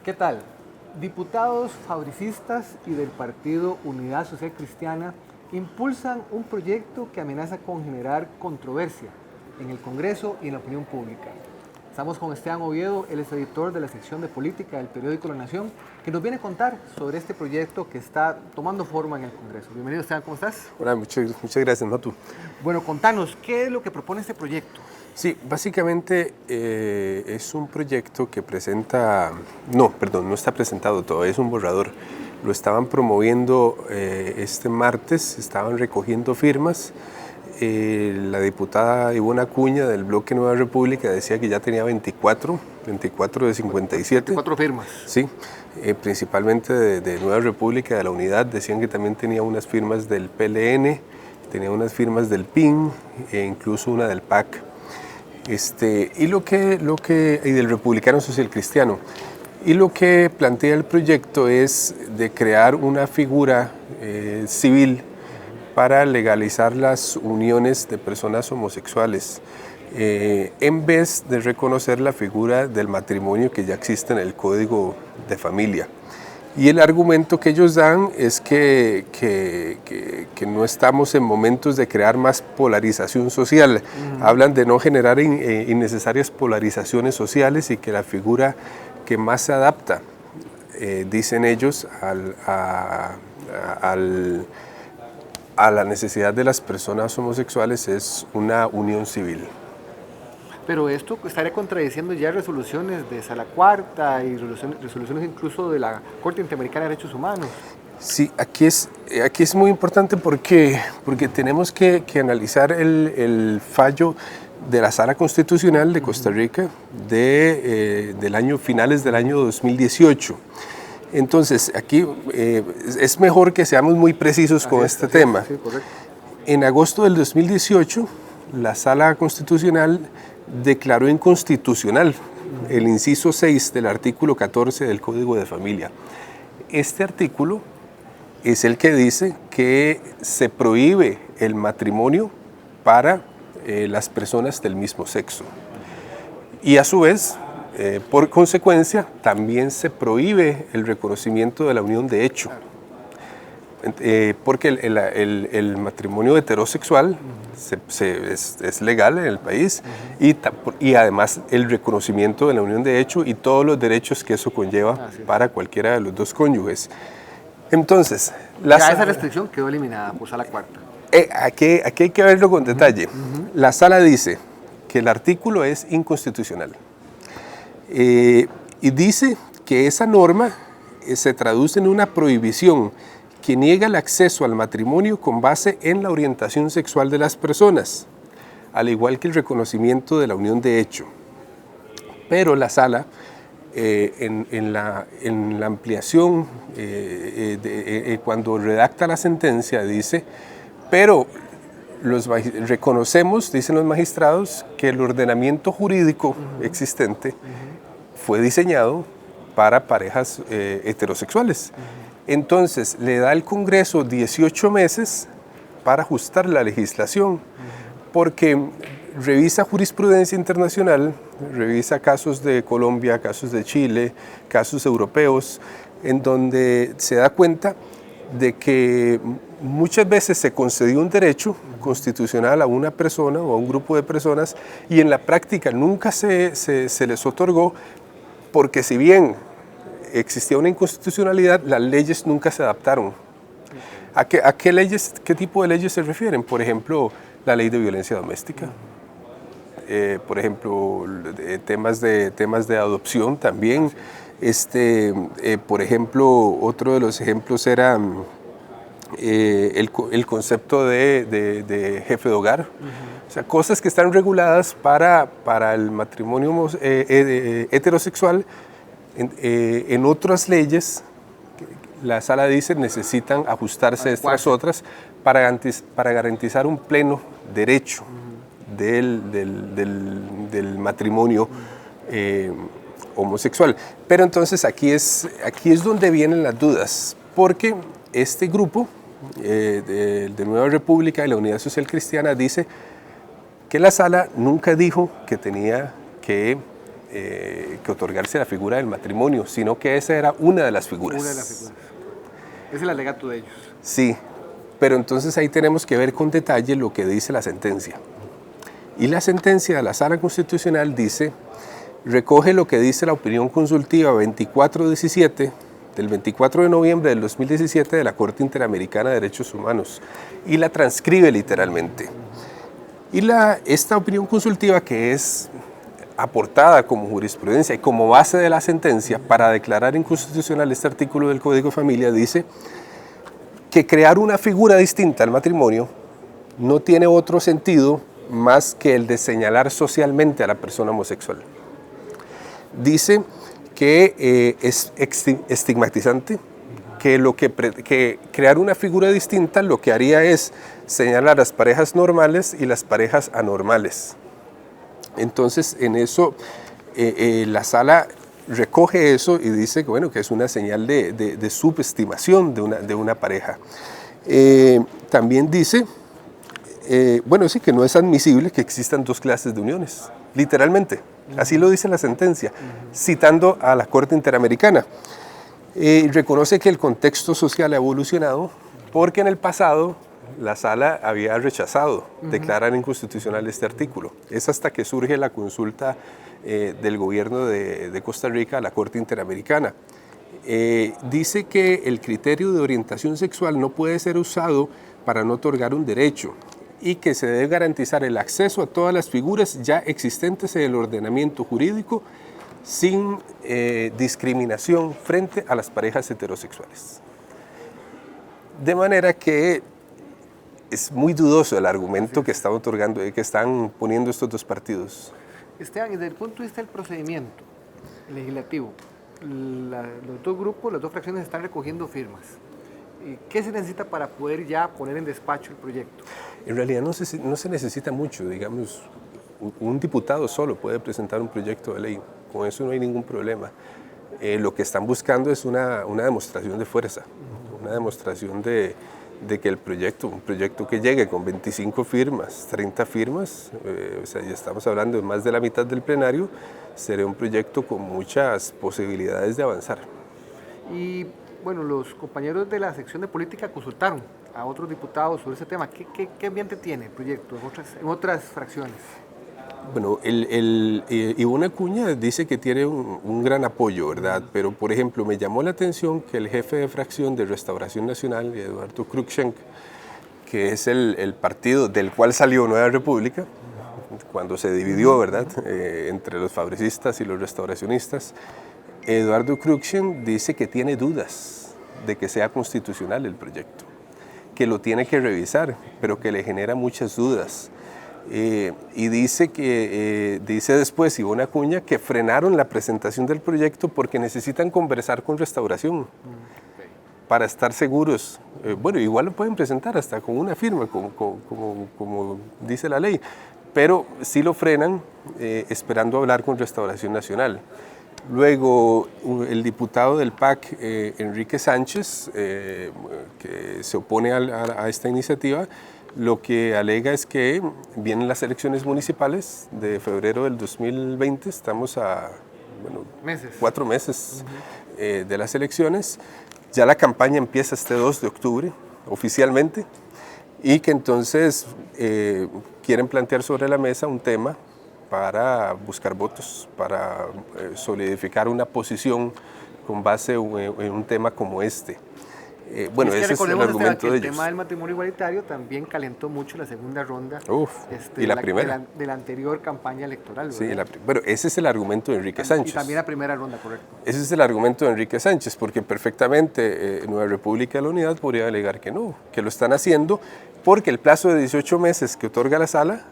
¿Qué tal? Diputados fabricistas y del partido Unidad Social Cristiana impulsan un proyecto que amenaza con generar controversia en el Congreso y en la opinión pública. Estamos con Esteban Oviedo, él es editor de la sección de política del periódico La Nación, que nos viene a contar sobre este proyecto que está tomando forma en el Congreso. Bienvenido, Esteban, ¿cómo estás? Hola, muchas gracias, Matu. Bueno, contanos, ¿qué es lo que propone este proyecto? Sí, básicamente es un proyecto que no está presentado todavía, es un borrador. Lo estaban promoviendo este martes, estaban recogiendo firmas. La diputada Ivonne Acuña del bloque Nueva República decía que ya tenía 24 de 57. 24 firmas. Sí, principalmente de Nueva República, de la Unidad. Decían que también tenía unas firmas del PLN, tenía unas firmas del PIN e incluso una del PAC. Y del Republicano Social Cristiano. Y lo que plantea el proyecto es de crear una figura civil para legalizar las uniones de personas homosexuales, en vez de reconocer la figura del matrimonio que ya existe en el Código de Familia. Y el argumento que ellos dan es que no estamos en momentos de crear más polarización social. Hablan de no generar innecesarias polarizaciones sociales y que la figura que más se adapta, dicen ellos, a la necesidad de las personas homosexuales es una unión civil. Pero esto estaría contradiciendo ya resoluciones de Sala Cuarta y resoluciones incluso de la Corte Interamericana de Derechos Humanos. Sí, aquí es muy importante porque tenemos que analizar el fallo de la Sala Constitucional de Costa Rica finales del año 2018. Entonces, aquí es mejor que seamos muy precisos con este tema. Sí, correcto. En agosto del 2018, la Sala Constitucional declaró inconstitucional el inciso 6 del artículo 14 del Código de Familia. Este artículo es el que dice que se prohíbe el matrimonio para las personas del mismo sexo. Y a su vez, por consecuencia, también se prohíbe el reconocimiento de la unión de hecho. Porque el matrimonio heterosexual es legal en el país y además el reconocimiento de la unión de hecho y todos los derechos que eso conlleva para cualquiera de los dos cónyuges. Entonces, esa restricción quedó eliminada por Sala Cuarta. Aquí hay que verlo con detalle. La Sala dice que el artículo es inconstitucional y dice que esa norma se traduce en una prohibición que niega el acceso al matrimonio con base en la orientación sexual de las personas, al igual que el reconocimiento de la unión de hecho. Pero la Sala, en la ampliación, cuando redacta la sentencia, dice, pero reconocemos, dicen los magistrados, que el ordenamiento jurídico existente fue diseñado para parejas heterosexuales. Entonces, le da al Congreso 18 meses para ajustar la legislación, porque revisa jurisprudencia internacional, revisa casos de Colombia, casos de Chile, casos europeos, en donde se da cuenta de que muchas veces se concedió un derecho constitucional a una persona o a un grupo de personas y en la práctica nunca se les otorgó, porque si bien existía una inconstitucionalidad, las leyes nunca se adaptaron. ¿A qué tipo de leyes se refieren? Por ejemplo, la ley de violencia doméstica, por ejemplo, temas de adopción también. Por ejemplo, otro de los ejemplos era el concepto de jefe de hogar. O sea, cosas que están reguladas para el matrimonio heterosexual. En otras leyes, la Sala dice, necesitan ajustarse estas otras para garantizar un pleno derecho del matrimonio homosexual. Pero entonces aquí es donde vienen las dudas, porque este grupo de Nueva República y la Unidad Social Cristiana dice que la Sala nunca dijo que tenía que que otorgarse la figura del matrimonio, sino que esa era una de las figuras. Una de las figuras. Es el alegato de ellos. Sí, pero entonces ahí tenemos que ver con detalle lo que dice la sentencia. Y la sentencia de la Sala Constitucional recoge lo que dice la opinión consultiva 2417 del 24 de noviembre del 2017 de la Corte Interamericana de Derechos Humanos y la transcribe literalmente. Y esta opinión consultiva, que es aportada como jurisprudencia y como base de la sentencia para declarar inconstitucional este artículo del Código de Familia, dice que crear una figura distinta al matrimonio no tiene otro sentido más que el de señalar socialmente a la persona homosexual. Dice que es estigmatizante, que crear una figura distinta lo que haría es señalar las parejas normales y las parejas anormales. Entonces, en eso, la sala recoge eso y dice que, bueno, que es una señal de subestimación de una pareja. También dice, bueno, sí, que no es admisible que existan dos clases de uniones, literalmente. Así lo dice la sentencia, citando a la Corte Interamericana. Reconoce que el contexto social ha evolucionado porque en el pasado la sala había rechazado declarar inconstitucional este artículo. Es hasta que surge la consulta del gobierno de Costa Rica a la Corte Interamericana. Dice que el criterio de orientación sexual no puede ser usado para no otorgar un derecho y que se debe garantizar el acceso a todas las figuras ya existentes en el ordenamiento jurídico sin discriminación frente a las parejas heterosexuales. De manera que es muy dudoso el argumento que están poniendo estos dos partidos. Esteban, y desde el punto de vista del procedimiento legislativo, los dos grupos, las dos fracciones están recogiendo firmas. ¿Qué se necesita para poder ya poner en despacho el proyecto? En realidad no se necesita mucho, digamos, un diputado solo puede presentar un proyecto de ley, con eso no hay ningún problema. Lo que están buscando es una demostración de fuerza, una demostración de que un proyecto que llegue con 25 firmas, 30 firmas, o sea, ya estamos hablando de más de la mitad del plenario, sería un proyecto con muchas posibilidades de avanzar. Y bueno, los compañeros de la sección de política consultaron a otros diputados sobre ese tema. ¿Qué ambiente tiene el proyecto en otras fracciones? Bueno, Ivonne Acuña dice que tiene un gran apoyo, ¿verdad? Pero, por ejemplo, me llamó la atención que el jefe de fracción de Restauración Nacional, Eduardo Cruikshank, que es el partido del cual salió Nueva República, cuando se dividió, ¿verdad?, entre los fabricistas y los restauracionistas, Eduardo Cruikshank dice que tiene dudas de que sea constitucional el proyecto, que lo tiene que revisar, pero que le genera muchas dudas. Y dice después Ivonne Acuña que frenaron la presentación del proyecto porque necesitan conversar con Restauración para estar seguros. Bueno, igual lo pueden presentar hasta con una firma, como dice la ley, pero sí lo frenan esperando hablar con Restauración Nacional. Luego, el diputado del PAC, Enrique Sánchez, que se opone a esta iniciativa, lo que alega es que vienen las elecciones municipales de febrero del 2020, estamos a 4 meses de las elecciones, ya la campaña empieza este 2 de octubre oficialmente y que entonces quieren plantear sobre la mesa un tema para buscar votos, para solidificar una posición con base en un tema como este. Bueno, ese es el argumento de ellos. El tema del matrimonio igualitario también calentó mucho la segunda ronda y la primera. De la anterior campaña electoral. Sí, bueno, ese es el argumento de Enrique Sánchez. Y también la primera ronda, correcto. Ese es el argumento de Enrique Sánchez, porque perfectamente Nueva República de la Unidad podría alegar que no, que lo están haciendo porque el plazo de 18 meses que otorga la sala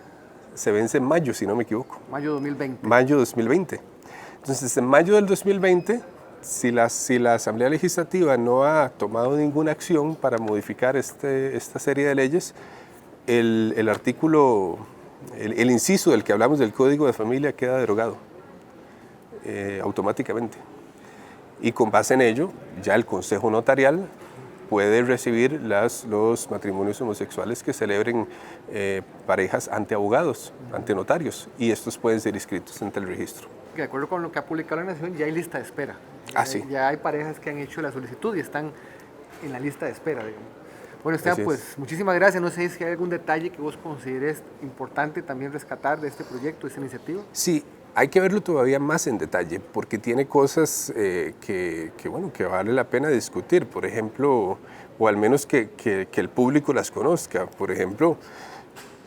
se vence en mayo, si no me equivoco. Mayo 2020. Mayo 2020. Entonces, en mayo del 2020... Si la Asamblea Legislativa no ha tomado ninguna acción para modificar esta serie de leyes, el artículo, el inciso del que hablamos del Código de Familia queda derogado automáticamente. Y con base en ello, ya el Consejo Notarial puede recibir los matrimonios homosexuales que celebren parejas ante abogados, ante notarios, y estos pueden ser inscritos ante el registro. que de acuerdo con lo que ha publicado la Nación, ya hay lista de espera. Sí. Ya hay parejas que han hecho la solicitud y están en la lista de espera, digamos. Bueno, Esteban, pues muchísimas gracias. No sé si hay algún detalle que vos consideres importante también rescatar de este proyecto, de esta iniciativa. Sí, hay que verlo todavía más en detalle porque tiene cosas que vale la pena discutir. Por ejemplo, o al menos que el público las conozca. Por ejemplo,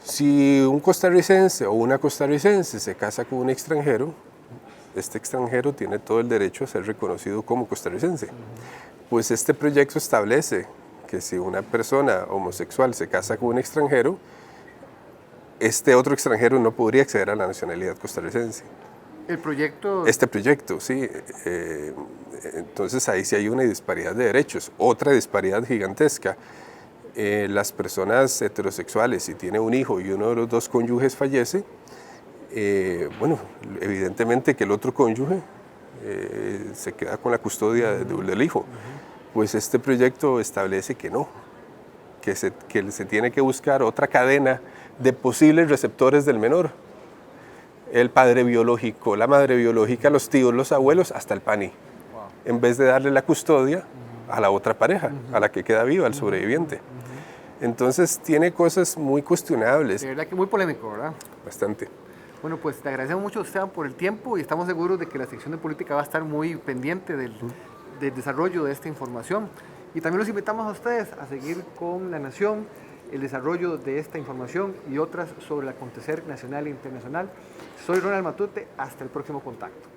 si un costarricense o una costarricense se casa con un extranjero, este extranjero tiene todo el derecho a ser reconocido como costarricense. Pues este proyecto establece que si una persona homosexual se casa con un extranjero, este otro extranjero no podría acceder a la nacionalidad costarricense. El proyecto... Este proyecto, sí. Entonces ahí sí hay una disparidad de derechos, otra disparidad gigantesca. Las personas heterosexuales, si tiene un hijo y uno de los dos cónyuges fallece, bueno, evidentemente que el otro cónyuge se queda con la custodia del hijo. Pues este proyecto establece que no, que se tiene que buscar otra cadena de posibles receptores del menor. El padre biológico, la madre biológica, los tíos, los abuelos, hasta el PANI. En vez de darle la custodia a la otra pareja, a la que queda viva, al sobreviviente. Entonces tiene cosas muy cuestionables. De verdad que muy polémico, ¿verdad? Bastante. Bueno, pues te agradecemos mucho, Esteban, por el tiempo y estamos seguros de que la sección de política va a estar muy pendiente del desarrollo de esta información. Y también los invitamos a ustedes a seguir con La Nación, el desarrollo de esta información y otras sobre el acontecer nacional e internacional. Soy Ronald Matute, hasta el próximo contacto.